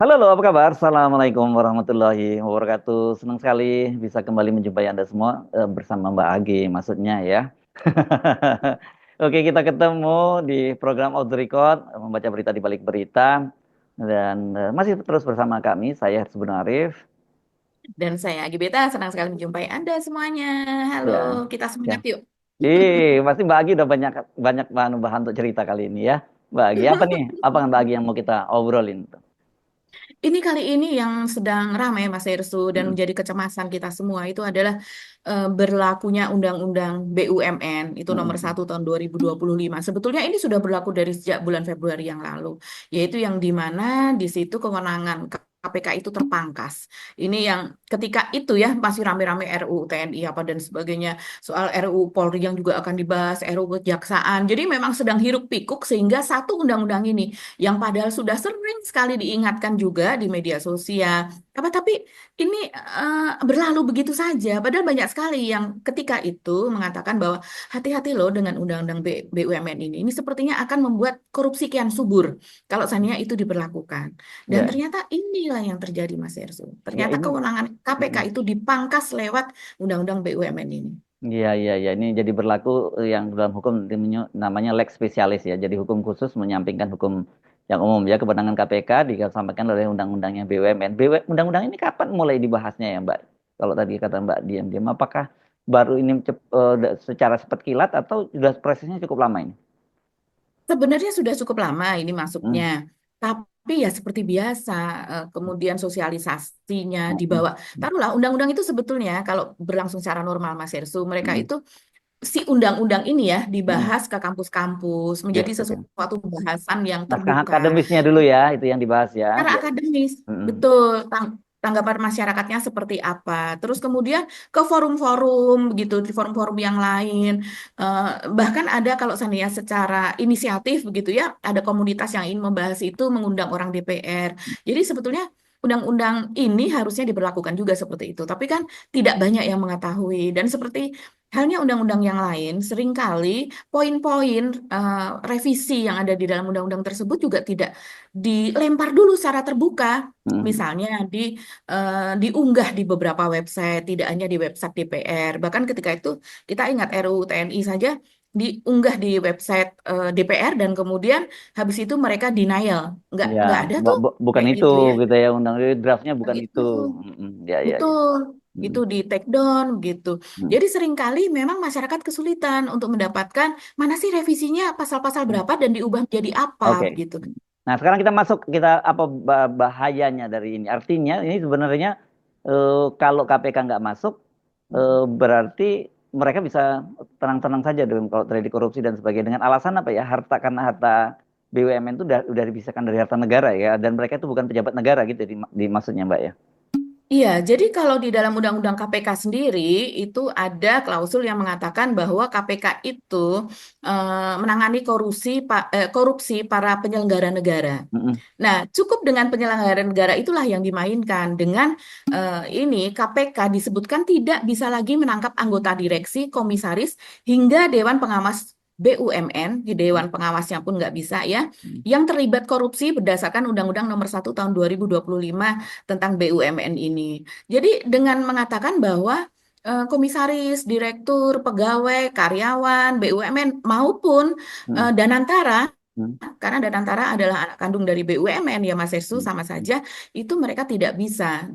Halo, halo, apa kabar? Assalamualaikum warahmatullahi wabarakatuh. Senang sekali bisa kembali menjumpai Anda semua bersama Mbak Agi, maksudnya ya. Oke, kita ketemu di program Off the Record, membaca berita di balik berita. Dan masih terus bersama kami, saya Sebenarnya Arif. Dan saya Agibeta senang sekali menjumpai Anda semuanya. Halo, Ya, kita ya. semangat yuk. Pasti Mbak Agi udah banyak banyak bahan untuk cerita kali ini ya. Mbak Agi, apa nih? Apa Mbak Agi yang mau kita obrolin? Ini kali ini yang sedang ramai Mas Ersu dan Mm, menjadi kecemasan kita semua itu adalah berlakunya Undang-Undang BUMN itu mm, nomor mm. 1 tahun 2025. Sebetulnya ini sudah berlaku dari sejak bulan Februari yang lalu, yaitu yang di mana di situ kewenangan KPK itu terpangkas. Ini yang ketika itu ya masih rame-rame RUU TNI apa dan sebagainya, soal RUU Polri yang juga akan dibahas, RUU Kejaksaan. Jadi memang sedang hiruk pikuk sehingga satu undang-undang ini yang padahal sudah sering sekali diingatkan juga di media sosial. Tapi ini berlalu begitu saja. Padahal banyak sekali yang ketika itu mengatakan bahwa hati-hati loh dengan Undang-Undang BUMN ini. Ini sepertinya akan membuat korupsi kian subur kalau seandainya itu diberlakukan. Dan Ya, ternyata inilah yang terjadi, Mas Ersu. ya Ternyata ini. kewenangan KPK Mm. itu dipangkas lewat Undang-Undang BUMN ini. Iya, iya, iya. Ini jadi berlaku yang dalam hukum namanya lex spesialis ya. Jadi hukum khusus menyampingkan hukum yang umum ya. Kewenangan KPK disampaikan oleh undang-undangnya BUMN. Undang-undang ini kapan mulai dibahasnya ya, Mbak? Kalau tadi kata Mbak diam-diam, apakah baru ini secara cepat kilat atau sudah prosesnya cukup lama ini? Sebenarnya sudah cukup lama ini Hmm. masuknya, tapi ya seperti biasa, kemudian sosialisasinya Hmm. Hmm. dibawa. Hmm. Taruhlah undang-undang itu sebetulnya kalau berlangsung secara normal, Mas Hersu, mereka Hmm. itu si undang-undang ini ya Hmm. dibahas ke kampus-kampus menjadi Yes, betul. sesuatu bahasan yang Naskah terbuka. akademisnya dulu ya, itu yang dibahas ya. Secara Biar. akademis, Hmm. betul. Tanggapan masyarakatnya seperti apa. Terus kemudian ke forum-forum begitu, di forum-forum yang lain. Eh, Bahkan ada kalau seandainya secara inisiatif begitu ya, ada komunitas yang ingin membahas itu mengundang orang DPR. Jadi sebetulnya undang-undang ini harusnya diberlakukan juga seperti itu. Tapi kan tidak banyak yang mengetahui. Dan seperti halnya undang-undang yang lain, seringkali poin-poin revisi yang ada di dalam undang-undang tersebut juga tidak dilempar dulu secara terbuka. Hmm. Misalnya diunggah di beberapa website, tidak hanya di website DPR. Bahkan ketika itu kita ingat RUU TNI saja diunggah di website DPR dan kemudian habis itu mereka denial. Ya, Nggak ada tuh bukan kayak itu gitu ya. gitu ya undang draftnya Yang bukan itu. itu. Ya, ya, ya. Betul, Mm, itu di take down gitu. mm, Jadi seringkali memang masyarakat kesulitan untuk mendapatkan mana sih revisinya, pasal-pasal mm. berapa dan diubah menjadi apa Oke. gitu. Nah, sekarang kita masuk kita apa bahayanya dari ini? Artinya ini sebenarnya kalau KPK nggak masuk berarti mereka bisa tenang-tenang saja dengan kalau terjadi korupsi dan sebagainya dengan alasan apa ya? Harta karena harta BUMN itu udah dipisahkan dari harta negara ya dan mereka itu bukan pejabat negara gitu di maksudnya Mbak ya. Iya, jadi kalau di dalam Undang-Undang KPK sendiri itu ada klausul yang mengatakan bahwa KPK itu menangani korupsi para penyelenggara negara. Mm-mm. Nah, cukup dengan penyelenggara negara itulah yang dimainkan dengan ini KPK disebutkan tidak bisa lagi menangkap anggota direksi, komisaris hingga Dewan Pengawas BUMN, di Dewan Pengawasnya pun nggak bisa ya, Mm. yang terlibat korupsi berdasarkan Undang-Undang Nomor 1 Tahun 2025 tentang BUMN ini. Jadi dengan mengatakan bahwa komisaris, direktur, pegawai, karyawan, BUMN maupun Mm. Danantara, Mm. karena Danantara adalah anak kandung dari BUMN ya Mas Hestu, Mm. sama saja itu mereka tidak bisa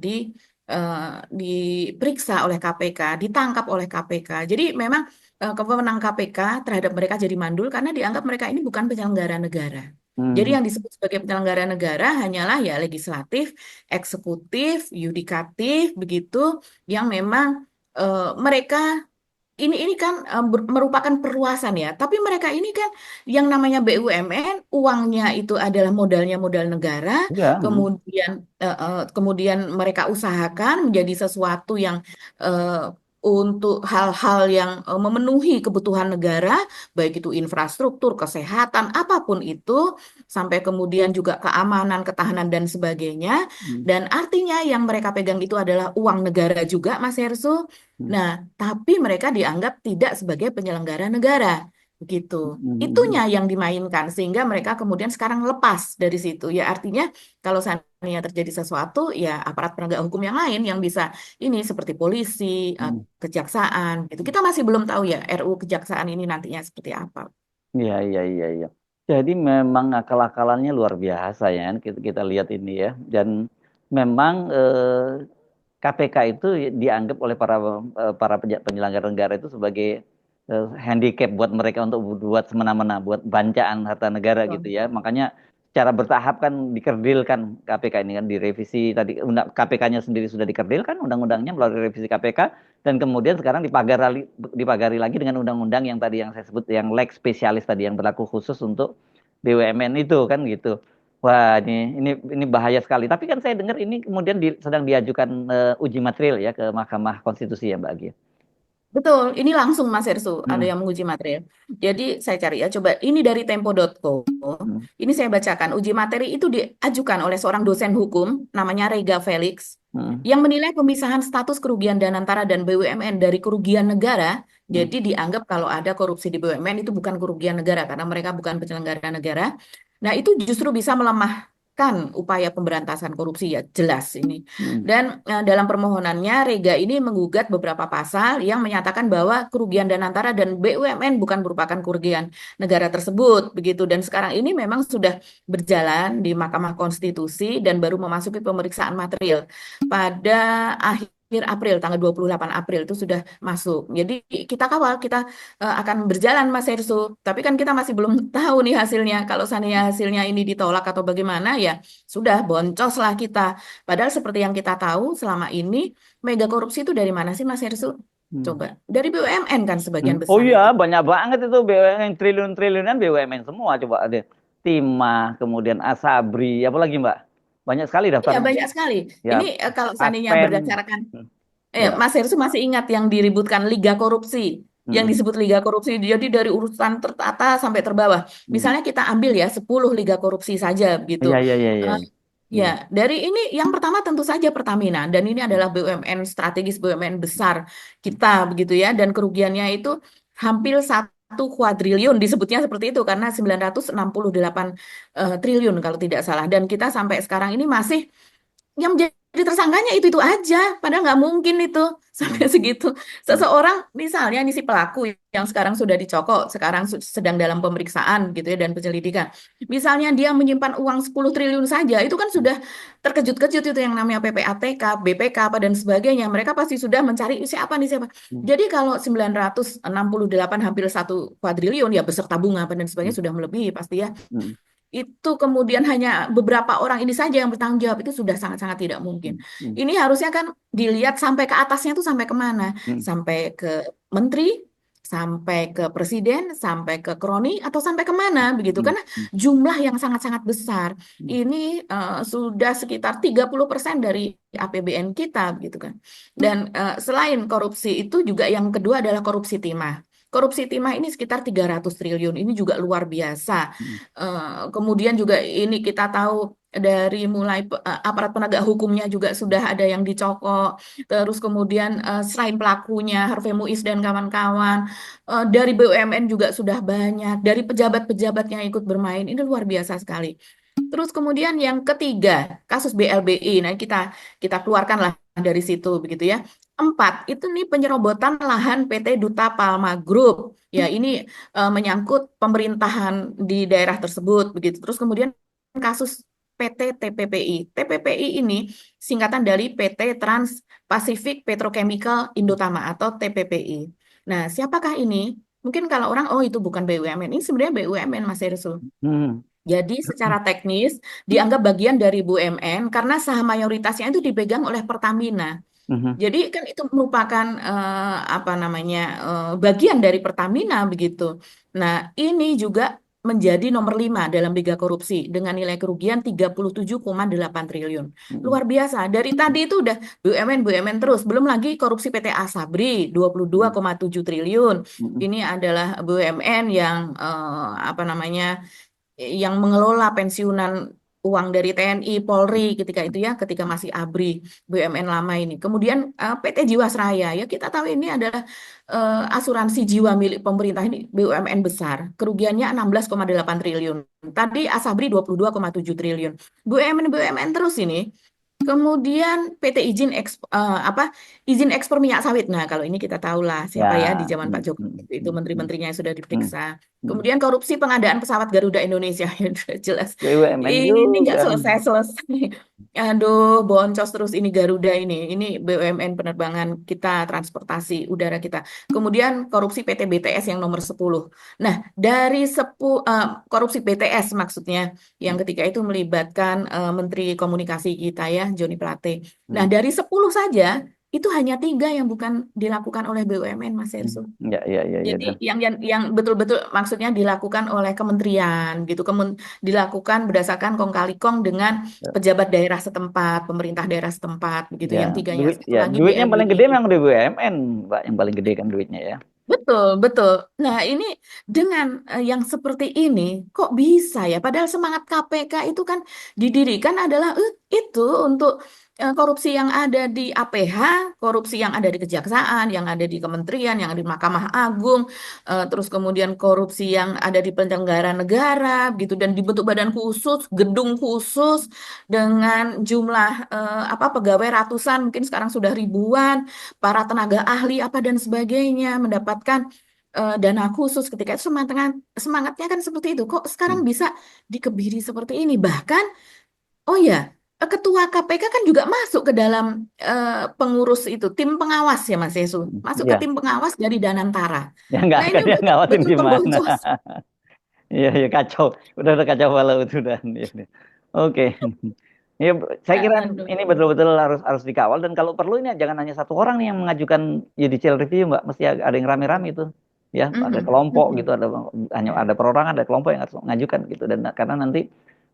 diperiksa oleh KPK, ditangkap oleh KPK. Jadi memang kewenangan KPK terhadap mereka jadi mandul karena dianggap mereka ini bukan penyelenggara negara. Jadi Mm. yang disebut sebagai penyelenggara negara hanyalah ya legislatif, eksekutif, yudikatif begitu yang memang mereka ini kan merupakan perluasan ya. Tapi mereka ini kan yang namanya BUMN, uangnya itu adalah modalnya modal negara, Ya. Mm. kemudian mereka usahakan menjadi sesuatu yang eh, untuk hal-hal yang memenuhi kebutuhan negara, baik itu infrastruktur, kesehatan, apapun itu, sampai kemudian juga keamanan, ketahanan dan sebagainya. Mm. Dan artinya yang mereka pegang itu adalah uang negara juga, Mas Hersu. Mm. Nah, tapi mereka dianggap tidak sebagai penyelenggara negara. begitu. Itunya Mhm. yang dimainkan sehingga mereka kemudian sekarang lepas dari situ. Ya artinya kalau seandainya terjadi sesuatu, ya aparat penegak hukum yang lain yang bisa ini seperti polisi, Mhm. kejaksaan gitu. Kita masih belum tahu ya RUU kejaksaan ini nantinya seperti apa. Iya, iya, iya, iya. Jadi memang akal-akalannya luar biasa ya, kan, kita lihat ini ya. Dan memang KPK itu dianggap oleh para penyelenggara negara itu sebagai handicap buat mereka untuk buat semena-mena, buat bancaan harta negara gitu Betul. ya. Makanya secara bertahap kan dikerdilkan KPK ini kan direvisi tadi KPK-nya sendiri sudah dikerdilkan undang-undangnya melalui revisi KPK dan kemudian sekarang dipagari lagi dengan undang-undang yang tadi yang saya sebut yang Lex spesialis tadi yang berlaku khusus untuk BUMN itu kan gitu. Wah, ini bahaya sekali. Tapi kan saya dengar ini kemudian sedang diajukan uji material ya ke Mahkamah Konstitusi ya Mbak Agi. Betul, ini langsung Mas Ersu, ada Hmm, yang menguji material. Jadi saya cari ya, coba ini dari Tempo.co. hmm, Ini saya bacakan, uji materi itu diajukan oleh seorang dosen hukum, namanya Rega Felix, hmm, yang menilai pemisahan status kerugian Danantara dan BUMN dari kerugian negara. hmm, Jadi dianggap kalau ada korupsi di BUMN itu bukan kerugian negara, karena mereka bukan penyelenggara negara. Nah itu justru bisa melemahkan upaya pemberantasan korupsi ya, jelas ini. hmm, Dan dalam permohonannya, Rega ini menggugat beberapa pasal yang menyatakan bahwa kerugian Danantara dan BUMN bukan merupakan kerugian negara tersebut, begitu. Dan sekarang ini memang sudah berjalan di Mahkamah Konstitusi dan baru memasuki pemeriksaan material pada akhir April, tanggal 28 April itu sudah masuk. Jadi kita kawal, kita akan berjalan Mas Hersu. Tapi kan kita masih belum tahu nih hasilnya. Kalau seandainya hasilnya ini ditolak atau bagaimana, ya sudah boncoslah kita. Padahal seperti yang kita tahu selama ini mega korupsi itu dari mana sih Mas Hersu? hmm, Coba dari BUMN kan hmm. sebagian Oh besar iya, itu. banyak banget itu BUMN triliun-triliunan BUMN semua coba ada. Timah, kemudian Asabri, apa lagi Mbak? Banyak sekali Iya daftarnya. banyak sekali. Ya, Ini kalau seandainya Aspen. berdasarkan Hmm, ya. Mas Hersu masih ingat yang diributkan Liga Korupsi, yang Hmm, disebut Liga Korupsi. Jadi dari urutan tertata sampai terbawah. hmm. Misalnya kita ambil ya 10 Liga Korupsi saja begitu. Iya, iya, iya, iya. Eh, Ya, Hmm, dari ini yang pertama tentu saja Pertamina dan ini adalah BUMN strategis BUMN besar kita begitu ya dan kerugiannya itu hampir 1 kuadriliun disebutnya seperti itu karena 968 triliun kalau tidak salah dan kita sampai sekarang ini masih yang menjadi tersangkanya itu aja, padahal nggak mungkin itu sampai hmm, segitu. hmm, Seseorang misalnya ini si pelaku yang sekarang sudah dicokok, sekarang sedang dalam pemeriksaan gitu ya dan penyelidikan. Misalnya dia menyimpan uang 10 triliun saja, itu kan sudah terkejut-kejut itu yang namanya PPATK, BPK apa dan sebagainya. Mereka pasti sudah mencari siapa nih siapa. hmm, Jadi kalau 968 hampir 1 kuadriliun ya beserta bunga apa dan hmm, sebagainya sudah melebihi pasti ya hmm, itu kemudian hanya beberapa orang ini saja yang bertanggung jawab itu sudah sangat-sangat tidak mungkin. hmm, hmm, Ini harusnya kan dilihat sampai ke atasnya itu sampai kemana? hmm, Sampai ke menteri, sampai ke presiden, sampai ke kroni, atau sampai kemana begitu. hmm, Karena hmm, jumlah yang sangat-sangat besar. hmm, Ini sudah sekitar 30% dari APBN kita gitu kan. Dan selain korupsi itu juga yang kedua adalah korupsi timah. Korupsi timah ini sekitar 300 triliun. Ini juga luar biasa. hmm, Kemudian juga ini kita tahu dari mulai aparat penegak hukumnya juga sudah ada yang dicokok. Terus kemudian selain pelakunya Harvey Muiz dan kawan-kawan, dari BUMN juga sudah banyak, dari pejabat-pejabat yang ikut bermain. Ini luar biasa sekali. Terus kemudian yang ketiga, kasus BLBI. Nah, kita keluarkanlah dari situ begitu ya. Empat, itu nih penyerobotan lahan PT Duta Palma Group. Ya, ini menyangkut pemerintahan di daerah tersebut begitu. Terus kemudian kasus PT TPPI. TPPI ini singkatan dari PT Trans Pacific Petrochemical Indotama atau TPPI. Nah, siapakah ini? Mungkin kalau orang, oh itu bukan BUMN. Ini sebenarnya BUMN, Mas Hersul. hmm, Jadi secara teknis dianggap bagian dari BUMN karena saham mayoritasnya itu dipegang oleh Pertamina. hmm, Jadi kan itu merupakan apa namanya bagian dari Pertamina begitu. Nah ini juga menjadi nomor 5 dalam liga korupsi dengan nilai kerugian 37,8 triliun. hmm, Luar biasa. Dari tadi itu udah BUMN BUMN terus. Belum lagi korupsi PT Asabri hmm, 22,7 triliun. hmm, Ini adalah BUMN yang apa namanya yang mengelola pensiunan uang dari TNI, Polri ketika itu ya, ketika masih ABRI, BUMN lama ini. Kemudian PT Jiwasraya, ya kita tahu ini adalah asuransi jiwa milik pemerintah, ini BUMN besar. Kerugiannya 16,8 triliun. Tadi Asabri 22,7 triliun. BUMN terus ini. Kemudian PT izin ekspor minyak sawit. Nah, kalau ini kita tahu lah siapa ya di Ya. zaman Pak Jokowi itu menteri-menterinya yang sudah Hmm, diperiksa. hmm. Kemudian korupsi pengadaan pesawat Garuda Indonesia. Ya udah jelas. BUMN Ini nggak juga. selesai-selesai. Aduh, boncos terus ini Garuda ini. Ini BUMN penerbangan kita, transportasi udara kita. Kemudian korupsi PT BTS yang nomor 10. Nah, dari korupsi BTS maksudnya yang ketika itu melibatkan Menteri Komunikasi kita ya, Joni Plate. Nah, Hmm, dari 10 saja itu hanya 3 yang bukan dilakukan oleh BUMN, Mas Erso. Ya, ya, ya, ya. Jadi yang betul-betul maksudnya dilakukan oleh kementerian gitu, dilakukan berdasarkan kong kali kong dengan pejabat daerah setempat, pemerintah daerah setempat begitu. Ya, Yang tiganya satu lagi duitnya yang paling BLBT. gede memang di BUMN, Mbak, yang paling gede kan duitnya ya. Betul, betul. Nah, ini dengan yang seperti ini, kok bisa ya? Padahal semangat KPK itu kan didirikan adalah itu untuk korupsi yang ada di APH, korupsi yang ada di Kejaksaan, yang ada di Kementerian, yang ada di Mahkamah Agung, terus kemudian korupsi yang ada di penyelenggara negara, gitu, dan dibentuk badan khusus, gedung khusus dengan jumlah pegawai ratusan, mungkin sekarang sudah ribuan para tenaga ahli apa dan sebagainya mendapatkan dana khusus ketika itu semangatnya kan seperti itu. Kok sekarang Hmm. bisa dikebiri seperti ini? Bahkan, oh ya, ketua KPK kan juga masuk ke dalam pengurus itu, tim pengawas ya Mas Yesu. Masuk ke Ya, tim pengawas dari Danantara. ya nggak Nah akan ini dia udah ngawasin betul gimana. pemboncos. Iya, ya kacau. Udah kacau balau itu dan ini. Oke. Ya, saya kira ini Aduh. betul-betul harus harus dikawal dan kalau perlu ini jangan hanya satu orang nih yang mengajukan judicial review, Mbak. Mesti ada yang rame-rame itu. Ya, ada Mhm, kelompok gitu, mhm. hanya ada perorangan, ada kelompok yang harus mengajukan gitu dan karena nanti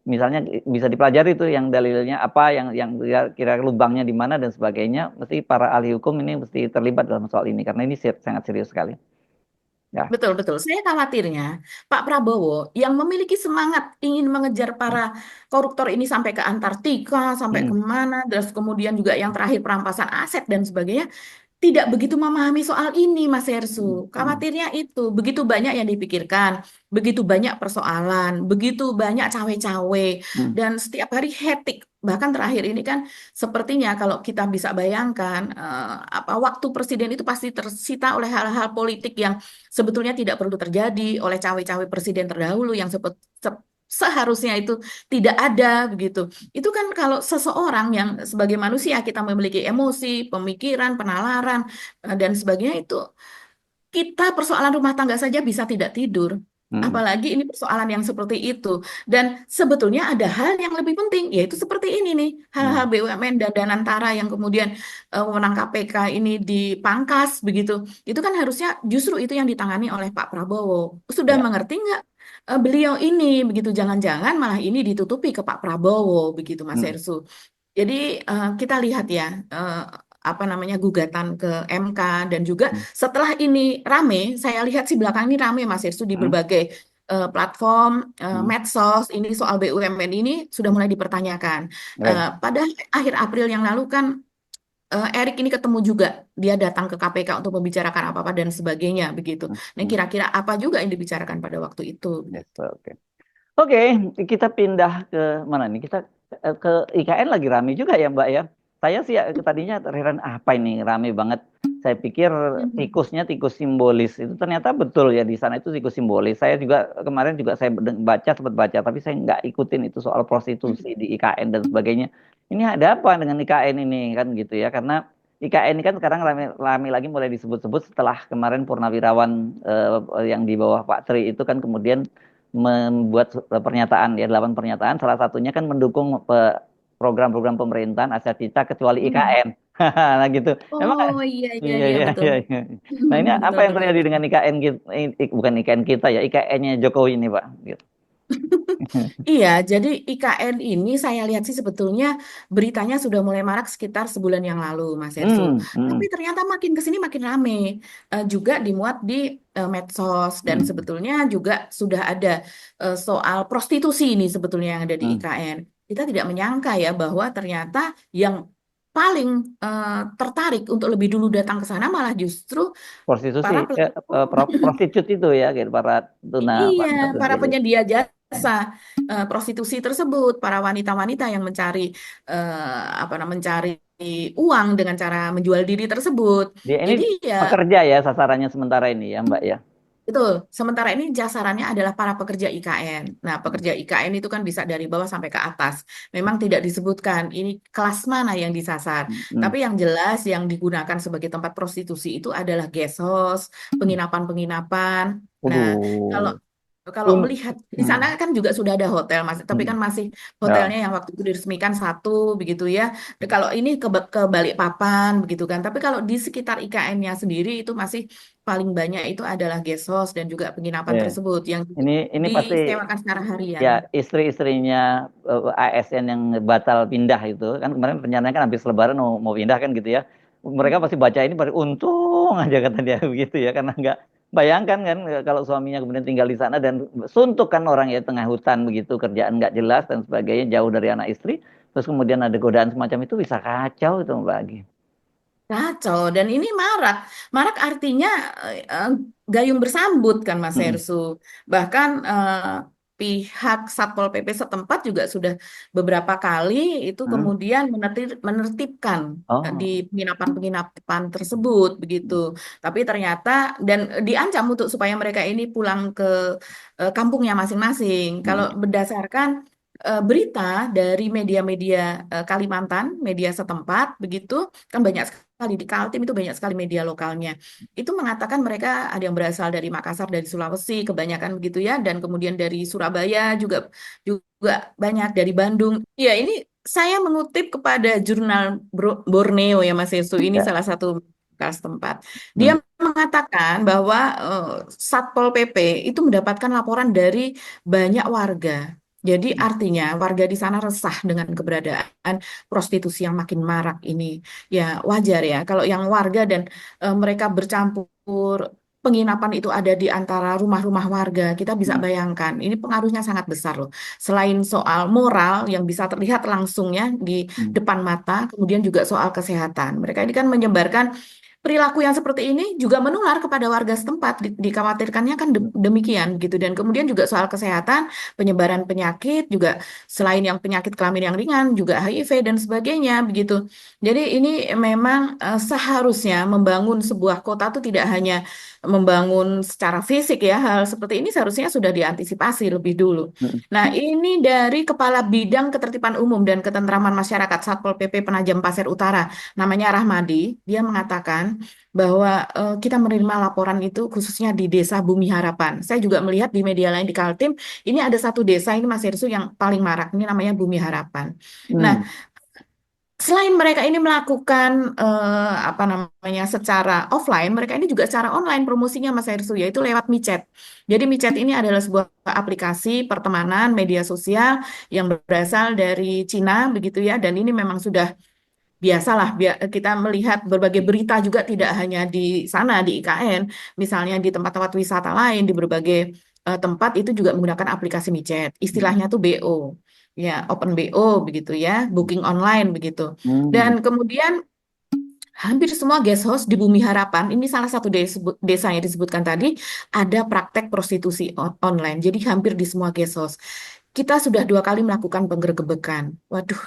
misalnya bisa dipelajari tuh yang dalilnya apa, yang kira lubangnya di mana dan sebagainya, mesti para ahli hukum ini mesti terlibat dalam soal ini karena ini sangat serius sekali. Ya. Betul, betul. Saya khawatirnya Pak Prabowo yang memiliki semangat ingin mengejar para koruptor ini sampai ke Antartika, sampai Hmm. kemana, terus kemudian juga yang terakhir perampasan aset dan sebagainya, tidak begitu memahami soal ini, Mas Hersu. Hmm. Hmm. Khawatirnya itu, begitu banyak yang dipikirkan, begitu banyak persoalan, begitu banyak cawe-cawe, Hmm. dan setiap hari hektik. Bahkan terakhir ini kan sepertinya kalau kita bisa bayangkan, waktu presiden itu pasti tersita oleh hal-hal politik yang sebetulnya tidak perlu terjadi, oleh cawe-cawe presiden terdahulu yang seharusnya itu tidak ada begitu. Itu kan kalau seseorang yang sebagai manusia kita memiliki emosi, pemikiran, penalaran, dan sebagainya itu kita persoalan rumah tangga saja bisa tidak tidur. Hmm. Apalagi ini persoalan yang seperti itu. Dan sebetulnya ada hal yang lebih penting, yaitu seperti ini nih, hal-hal Hmm. BUMN dan Danantara yang kemudian wewenang KPK ini dipangkas begitu. Itu kan harusnya justru itu yang ditangani oleh Pak Prabowo. Sudah Ya. mengerti nggak beliau ini begitu? Jangan-jangan malah ini ditutupi ke Pak Prabowo begitu, Mas Hmm. Hersu. Jadi kita lihat ya apa namanya gugatan ke MK dan juga Hmm. setelah ini rame, saya lihat sih belakang ini rame Mas Irsu di Hmm. berbagai platform Hmm. medsos ini soal BUMN ini sudah mulai dipertanyakan. Baik. Pada akhir April yang lalu kan Erik ini ketemu juga, dia datang ke KPK untuk membicarakan apa-apa dan sebagainya begitu. Hmm. Nah Hmm. kira-kira apa juga yang dibicarakan pada waktu itu? Yes, oke. Oke, kita pindah ke mana nih? Kita ke IKN lagi rame juga ya, Mbak ya. Saya sih tadinya heran apa ini rame banget. Saya pikir Mhm. tikusnya tikus simbolis itu ternyata betul ya di sana itu tikus simbolis. Saya juga kemarin juga saya sempat baca, tapi saya nggak ikutin itu soal prostitusi Mhm. di IKN dan sebagainya. Ini ada apa dengan IKN ini kan gitu ya? Karena IKN ini kan sekarang rame lagi mulai disebut-sebut setelah kemarin Purnawirawan yang di bawah Pak Tri itu kan kemudian membuat pernyataan ya 8 pernyataan salah satunya kan mendukung program-program pemerintahan Asia Cita kecuali Mhm. IKN. Nah gitu. Emang Oh iya iya iya iya iya betul. iya. Iya. Nah ini apa Betul yang betul. terjadi dengan IKN kita bukan IKN kita ya IKN-nya Jokowi ini Pak gitu. Iya, jadi IKN ini saya lihat sih sebetulnya beritanya sudah mulai marak sekitar sebulan yang lalu, Mas Ersu. Tapi Hmm. ternyata makin ke sini makin rame. Juga dimuat di medsos dan Hmm. sebetulnya juga sudah ada soal prostitusi ini sebetulnya yang ada di Hmm. IKN. kita tidak menyangka ya bahwa ternyata yang paling tertarik untuk lebih dulu datang ke sana malah justru Prostitusi, para pelaku. prostitut itu ya, gitu, para tuna Iya, wanita para tunggal. penyedia jasa prostitusi tersebut, para wanita-wanita yang mencari apa namanya, mencari uang dengan cara menjual diri tersebut. Dia ini Jadi ya pekerja ya sasarannya sementara ini ya Mbak ya. betul. Sementara ini jasarannya adalah para pekerja IKN. Nah, pekerja IKN itu kan bisa dari bawah sampai ke atas. Memang tidak disebutkan ini kelas mana yang disasar. Hmm. Tapi yang jelas yang digunakan sebagai tempat prostitusi itu adalah guest house, penginapan-penginapan. Nah, kalau Waduh. kalau Un- melihat di sana hmm. kan juga sudah ada hotel, Mas. Tapi Hmm. kan masih Ya. hotelnya yang waktu itu diresmikan satu begitu ya. Dan kalau ini ke Balikpapan begitu kan. Tapi kalau di sekitar IKN-nya sendiri itu masih paling banyak itu adalah guest house dan juga penginapan Ya. tersebut yang Ini pasti disewakan secara harian. ya istri-istrinya ASN yang batal pindah itu kan kemarin rencananya kan habis Lebaran mau pindah kan gitu ya. Mereka pasti baca ini pada untung aja kata dia begitu ya karena nggak bayangkan kan kalau suaminya kemudian tinggal di sana dan suntuk kan orang ya tengah hutan begitu kerjaan nggak jelas dan sebagainya jauh dari anak istri terus kemudian ada godaan semacam itu bisa kacau itu Mbak Agi. Kacau, dan ini marak. Marak artinya eh, gayung bersambut kan Mas Mm-mm. Hersu. Bahkan pihak Satpol PP setempat juga sudah beberapa kali itu Hmm. kemudian menertibkan di Oh. penginapan-penginapan tersebut begitu. Tapi ternyata dan diancam untuk supaya mereka ini pulang ke kampungnya masing-masing. Kalau Mm-mm. berdasarkan berita dari media-media Kalimantan, media setempat begitu kan banyak sekali di Kaltim itu banyak sekali media lokalnya. Itu mengatakan mereka ada yang berasal dari Makassar, dari Sulawesi, kebanyakan begitu ya, dan kemudian dari Surabaya juga juga banyak dari Bandung. Ya, ini saya mengutip kepada jurnal Borneo ya Mas Yesu, ini Ya. salah satu bekas tempat. Dia Hmm. mengatakan bahwa Satpol PP itu mendapatkan laporan dari banyak warga. Jadi artinya warga di sana resah dengan keberadaan prostitusi yang makin marak ini. Ya wajar ya kalau yang warga dan mereka bercampur penginapan itu ada di antara rumah-rumah warga. Kita bisa Hmm. bayangkan ini pengaruhnya sangat besar loh. Selain soal moral yang bisa terlihat langsungnya di Hmm. depan mata, kemudian juga soal kesehatan. Mereka ini kan menyebarkan perilaku yang seperti ini juga menular kepada warga setempat. Dikhawatirkannya kan demikian gitu. Dan kemudian juga soal kesehatan, penyebaran penyakit juga selain yang penyakit kelamin yang ringan juga HIV dan sebagainya begitu. Jadi ini memang seharusnya membangun sebuah kota itu tidak hanya membangun secara fisik ya, hal seperti ini seharusnya sudah diantisipasi lebih dulu. Hmm. Nah, ini dari Kepala Bidang Ketertiban Umum dan Ketentraman Masyarakat Satpol PP Penajam Pasir Utara, namanya Rahmadi. Dia mengatakan bahwa kita menerima laporan itu khususnya di Desa Bumi Harapan. Saya juga melihat di media lain di Kaltim, ini ada satu desa ini Mas Hersu yang paling marak, ini namanya Bumi Harapan. Nah, Hmm. selain mereka ini melakukan apa namanya secara offline, mereka ini juga secara online promosinya Mas Hersu yaitu lewat micet. Jadi micet ini adalah sebuah aplikasi pertemanan media sosial yang berasal dari Cina begitu ya, dan ini memang sudah biasalah kita melihat berbagai berita juga tidak hanya di sana di IKN, misalnya di tempat-tempat wisata lain di berbagai tempat itu juga menggunakan aplikasi micet. Istilahnya tuh BO. Ya, open BO begitu ya, booking online begitu. Dan Hmm. kemudian hampir semua guest house di Bumi Harapan, ini salah satu desa yang disebutkan tadi, ada praktek prostitusi online. Jadi hampir di semua guest house. Kita sudah 2 kali melakukan penggerbekan. Waduh,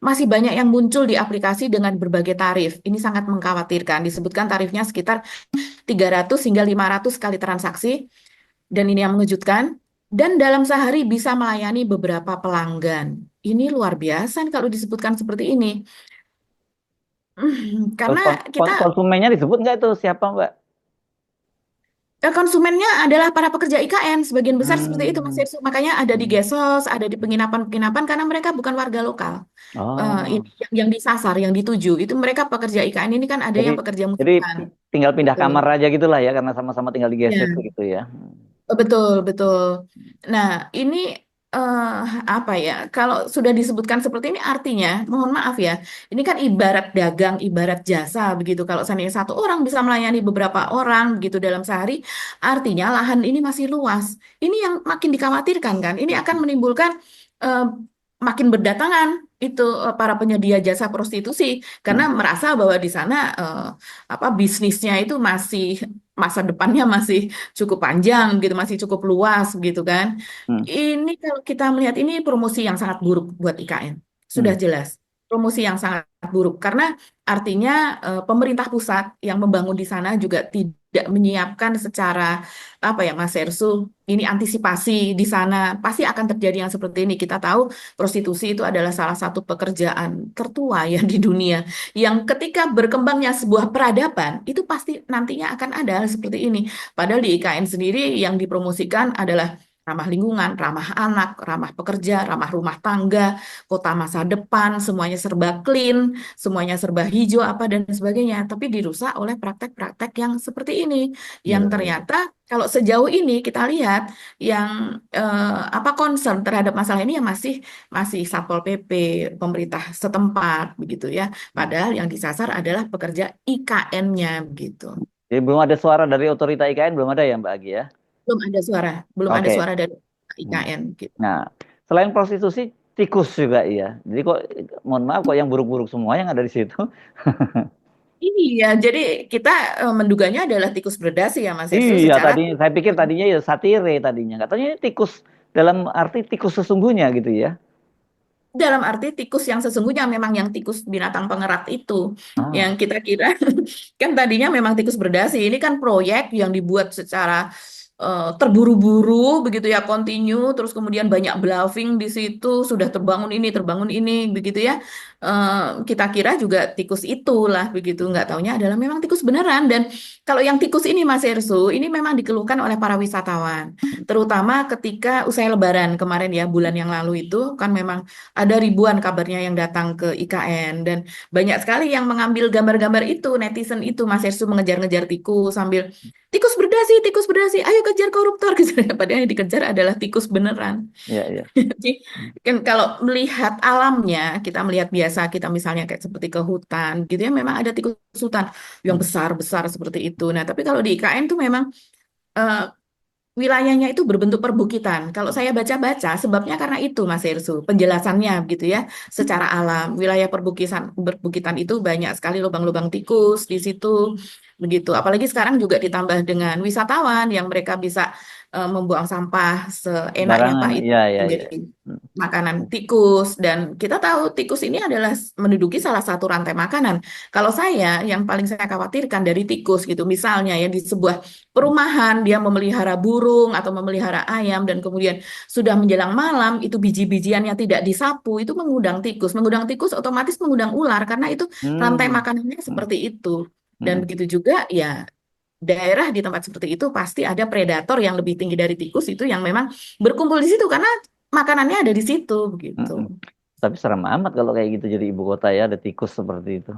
masih banyak yang muncul di aplikasi dengan berbagai tarif. Ini sangat mengkhawatirkan. Disebutkan tarifnya sekitar 300 hingga 500 kali transaksi. Dan ini yang mengejutkan. Dan dalam sehari bisa melayani beberapa pelanggan. Ini luar biasa kalau disebutkan seperti ini. Terus Karena kita konsumennya disebut nggak itu siapa Mbak? konsumennya adalah para pekerja IKN. Sebagian besar seperti itu, Mas Hmm. Irsu. Makanya ada di Hmm. Gesos, ada di penginapan-penginapan karena mereka bukan warga lokal. Ini Oh, yang disasar, yang dituju. Itu mereka pekerja IKN ini kan ada jadi yang pekerja jadi musiman. tinggal pindah Gitu. kamar aja gitulah ya karena sama-sama tinggal di Ya, GSD gitu ya. betul, betul. Nah, ini eh, apa ya? Kalau sudah disebutkan seperti ini, artinya, mohon maaf ya, ini kan ibarat dagang, ibarat jasa, begitu. Kalau seandainya satu orang bisa melayani beberapa orang, begitu dalam sehari, artinya lahan ini masih luas. Ini yang makin dikhawatirkan kan? Ini akan menimbulkan eh, makin berdatangan itu para penyedia jasa prostitusi karena Hmm. merasa bahwa di sana bisnisnya itu masih masa depannya masih cukup panjang gitu, masih cukup luas gitu kan. Hmm. Ini kalau kita melihat ini promosi yang sangat buruk buat IKN. Sudah Hmm. jelas. Promosi yang sangat buruk karena artinya pemerintah pusat yang membangun di sana juga tidak menyiapkan secara apa ya Mas Ersu, ini antisipasi di sana pasti akan terjadi yang seperti ini. Kita tahu prostitusi itu adalah salah satu pekerjaan tertua ya di dunia yang ketika berkembangnya sebuah peradaban itu pasti nantinya akan ada hal seperti ini. Padahal di IKN sendiri yang dipromosikan adalah ramah lingkungan, ramah anak, ramah pekerja, ramah rumah tangga, kota masa depan, semuanya serba clean, semuanya serba hijau apa dan sebagainya. Tapi dirusak oleh praktek-praktek yang seperti ini, yang Betul, betul. ternyata kalau sejauh ini kita lihat yang concern terhadap masalah ini yang masih masih Satpol PP, pemerintah setempat begitu ya. Hmm. Padahal yang disasar adalah pekerja IKN-nya begitu. Jadi belum ada suara dari otorita IKN, belum ada ya Mbak Agi ya? Belum ada suara, belum ada Oke. suara dari Hmm. IKN gitu. Nah, selain prostitusi, tikus juga iya. Jadi kok, mohon maaf kok yang buruk-buruk semua yang ada di situ. Iya, jadi kita menduganya adalah tikus berdasi ya Mas Irsu Iya, secara tadi saya pikir tadinya ya satire tadinya. Katanya ini tikus dalam arti tikus sesungguhnya gitu ya. dalam arti tikus yang sesungguhnya memang yang tikus binatang pengerat itu yang Ah. kita kira kan tadinya memang tikus berdasi. Ini kan proyek yang dibuat secara terburu-buru begitu ya, continue terus kemudian banyak bluffing di situ, sudah terbangun ini begitu ya. Kita kira juga tikus itulah begitu, nggak taunya adalah memang tikus beneran. Dan kalau yang tikus ini Mas Ersu, ini memang dikeluhkan oleh para wisatawan, terutama ketika usai Lebaran kemarin ya, bulan yang lalu itu kan memang ada ribuan kabarnya yang datang ke IKN dan banyak sekali yang mengambil gambar-gambar itu, netizen itu Mas Ersu mengejar-ngejar tikus sambil tikus berdasi, ayo kejar koruptor gitu. Padahal yang dikejar adalah tikus beneran. Iya, iya. Jadi kan kalau melihat alamnya, kita melihat biasa, kita misalnya kayak seperti ke hutan gitu ya, memang ada tikus hutan yang Hmm. besar-besar seperti itu. Nah, tapi kalau di IKN tuh memang eh, wilayahnya itu berbentuk perbukitan. Kalau saya baca-baca, sebabnya karena itu, Mas Hersu, penjelasannya gitu ya, secara alam. Wilayah perbukitan itu banyak sekali lubang-lubang tikus di situ, begitu. Apalagi sekarang juga ditambah dengan wisatawan yang mereka bisa membuang sampah seenaknya, Barangan, Pak, itu iya, iya, iya. menjadi Hmm. makanan tikus. Dan kita tahu tikus ini adalah menduduki salah satu rantai makanan. Kalau saya, yang paling saya khawatirkan dari tikus gitu, misalnya ya di sebuah perumahan dia memelihara burung atau memelihara ayam dan kemudian sudah menjelang malam itu biji-bijiannya tidak disapu itu mengundang tikus otomatis mengundang ular karena itu rantai Hmm. makanannya Hmm. seperti itu dan Hmm. begitu juga ya daerah di tempat seperti itu pasti ada predator yang lebih tinggi dari tikus itu yang memang berkumpul di situ karena makanannya ada di situ Hmm. begitu. Hmm. Tapi serem amat kalau kayak gitu jadi ibu kota ya, ada tikus seperti itu.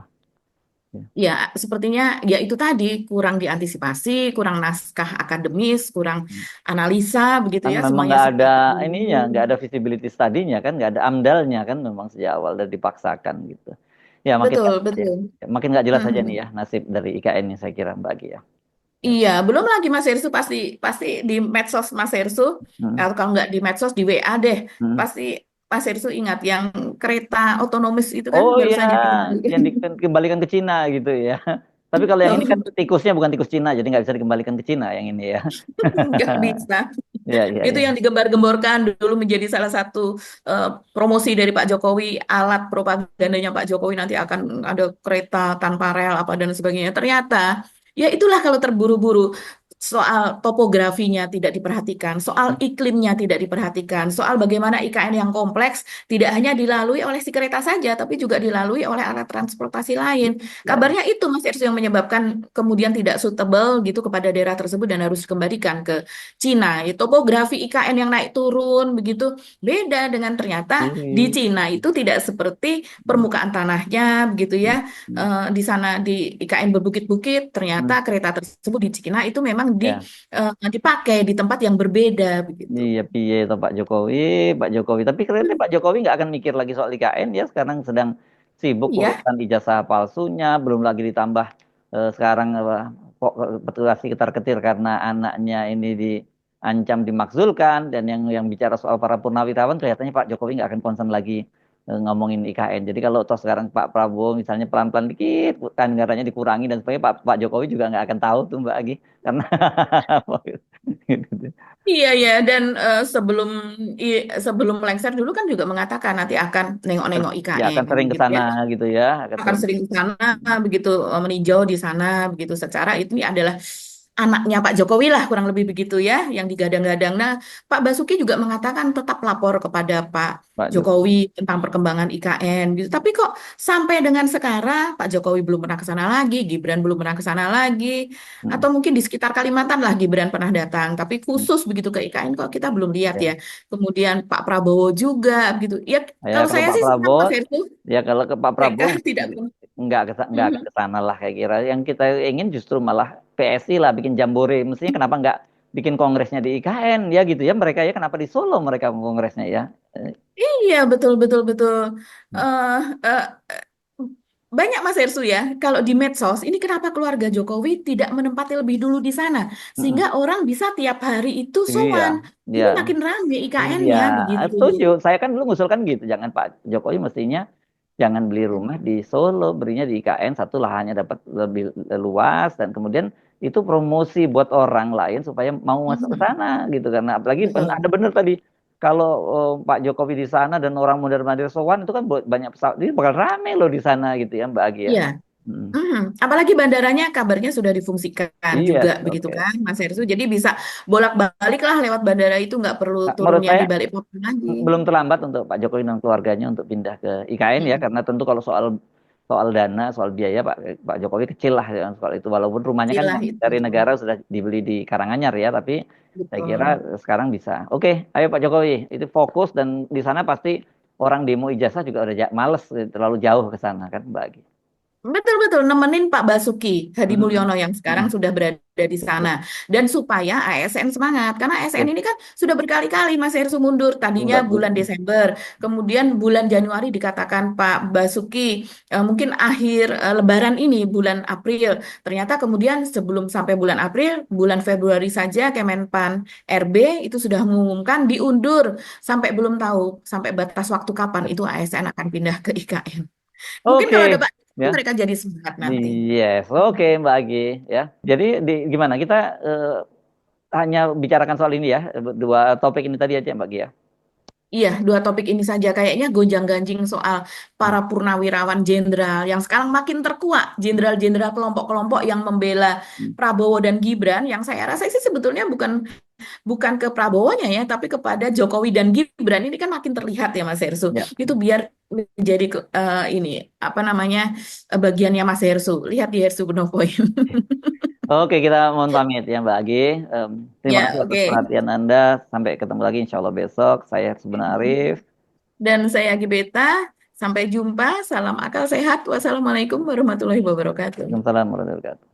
Ya. Ya, sepertinya ya itu tadi kurang diantisipasi, kurang naskah akademis, kurang Hmm. analisa begitu Kan ya, memang semuanya nggak ada serba terburu-buru. ininya, nggak ada visibility study-nya kan, nggak ada amdalnya kan, memang sejak awal dan dipaksakan gitu. Ya makin nggak Betul, ya, betul. makin nggak jelas aja nih Mhm. ya nasib dari IKN ini saya kira Mbak Gia. Ya. Ya. Iya, belum lagi Mas Hersu pasti pasti di medsos Mas Hersu Hmm. atau kalau nggak di medsos di WA deh, Hmm. pasti Mas Hersu ingat yang kereta otonomis itu kan Oh baru iya, saja dikembalikan. yang dikembalikan ke Cina gitu ya. Tapi kalau yang ini kan tikusnya bukan tikus Cina, jadi nggak bisa dikembalikan ke Cina yang ini ya. Nggak bisa. Iya, iya, Itu iya. yang digembar-gemborkan dulu menjadi salah satu eh, promosi dari Pak Jokowi, alat propagandanya Pak Jokowi nanti akan ada kereta tanpa rel apa dan sebagainya. Ternyata ya itulah kalau terburu-buru. Soal topografinya tidak diperhatikan, soal iklimnya tidak diperhatikan, soal bagaimana IKN yang kompleks tidak hanya dilalui oleh si kereta saja, tapi juga dilalui oleh alat transportasi lain. Ya, Kabarnya itu Mas Ersu yang menyebabkan kemudian tidak suitable gitu kepada daerah tersebut dan harus dikembalikan ke Cina. Ya, topografi IKN yang naik turun begitu beda dengan ternyata di ini. Cina itu tidak seperti permukaan tanahnya begitu ya. Di sana di IKN berbukit-bukit, ternyata kereta tersebut di Cina itu memang Ya, dipakai di tempat yang berbeda begitu. iya piye toh Pak Jokowi, Pak Jokowi. Tapi kayaknya Pak Jokowi nggak akan mikir lagi soal IKN, ya sekarang sedang sibuk Iya, urusan ijazah palsunya, belum lagi ditambah sekarang petugas ketar-ketir karena anaknya ini diancam dimakzulkan, dan yang bicara soal para purnawirawan kelihatannya Pak Jokowi nggak akan concern lagi ngomongin IKN. Jadi kalau toh sekarang Pak Prabowo misalnya pelan-pelan dikit anggarannya dikurangi dan sebagainya, Pak Jokowi juga nggak akan tahu tuh Mbak Agi, karena gitu. Iya ya, dan sebelum lengser dulu kan juga mengatakan nanti akan nengok-nengok Ya akan IKN sering ke gitu ya. sana gitu ya, akan Akan sering. sering ke sana begitu, meninjau di sana begitu, secara ini adalah anaknya Pak Jokowi lah kurang lebih begitu ya yang digadang-gadang. Nah, Pak Basuki juga mengatakan tetap lapor kepada Pak Pak Jokowi. Jokowi tentang perkembangan IKN gitu. Tapi kok sampai dengan sekarang Pak Jokowi belum pernah ke sana lagi, Gibran belum pernah ke sana lagi, Mm, atau mungkin di sekitar Kalimantan lah Gibran pernah datang, tapi mm, khusus begitu ke IKN kok kita belum lihat ya. ya. Kemudian Pak Prabowo juga begitu. Ya Ya kalau kalau saya Pak sih senang Prabowo, Mas Hersku, ya kalau ke Pak mereka Prabowo tidak belum. nggak akan ke sana lah, kayak kira. Yang kita ingin justru malah PSI lah bikin jambore. Mestinya kenapa nggak bikin kongresnya di IKN ya gitu ya, mereka ya, kenapa di Solo mereka kongresnya ya. Eh, Iya, betul, betul, betul. Eh, eh, eh, banyak Mas Hersu ya, kalau di medsos, ini kenapa keluarga Jokowi tidak menempati lebih dulu di sana, mm-mm. sehingga orang bisa tiap hari itu Iya, sowan. iya. Ini makin rame Iya, IKN-nya begitu. setuju. Saya kan dulu ngusulkan gitu. Jangan Pak Jokowi mestinya jangan beli rumah di Solo, belinya di IKN, satu lahannya dapat lebih luas, dan kemudian itu promosi buat orang lain supaya mau masuk ke Mhm, sana gitu. Karena apalagi betul. ada bener tadi, kalau Pak Jokowi di sana dan orang mondar-mandir sowan itu kan banyak pesawat, ini bakal rame loh di sana gitu ya Mbak Agi ya. Iya. Mm. Mhm. Apalagi bandaranya kabarnya sudah difungsikan juga Yes, begitu oke. kan Mas Hersu. Jadi bisa bolak-balik lah lewat bandara itu, nggak perlu Nah, menurut turunnya di saya Balikpapan lagi. belum terlambat untuk Pak Jokowi dan keluarganya untuk pindah ke IKN ya, Mhm. karena tentu kalau soal soal dana, soal biaya Pak Jokowi kecil lah ya soal itu, walaupun rumahnya kan Istilah itu. dari negara sudah dibeli di Karanganyar ya, tapi saya kira Betul. sekarang bisa. Oke, ayo Pak Jokowi, itu fokus, dan di sana pasti orang demo ijazah juga udah males terlalu jauh ke sana kan Mbak Agi. Betul-betul nemenin Pak Basuki Hadi Mm-mm. Mulyono yang sekarang Mm-mm. sudah berada di Betul. sana, dan supaya ASN semangat karena ASN Oke, ini kan sudah berkali-kali Mas Heru mundur, tadinya tunda bulan dulu. Desember, kemudian bulan Januari dikatakan Pak Basuki mungkin akhir Lebaran ini bulan April, ternyata kemudian sebelum sampai bulan April, bulan Februari saja Kemenpan RB itu sudah mengumumkan diundur, sampai belum tahu sampai batas waktu kapan itu ASN akan pindah ke IKN. Mungkin Oke, kalau ada Pak, ya. mereka jadi semangat nanti. Yes, oke Mbak Agi ya. Jadi gimana kita hanya bicarakan soal ini ya, dua topik ini tadi aja Mbak Agi ya. Iya, dua topik ini saja kayaknya gonjang-ganjing soal Hmm. para purnawirawan jenderal yang sekarang makin terkuak, jenderal-jenderal kelompok-kelompok yang membela Hmm. Prabowo dan Gibran, yang saya rasa sih sebetulnya bukan bukan ke Prabowonya ya, tapi kepada Jokowi dan Gibran ini kan makin terlihat ya Mas Hersu. Ya. Itu biar menjadi ini apa namanya bagiannya Mas Hersu. Lihat di Hersu No Point. Oke, kita mohon pamit ya Mbak Agi. Terima Ya, kasih atas oke. perhatian Anda. Sampai ketemu lagi insya Allah besok. Saya sebenarnya Arif. Dan saya Gibeta. Sampai jumpa. Salam akal sehat. Wassalamualaikum warahmatullahi wabarakatuh. Waalaikumsalam warahmatullahi wabarakatuh.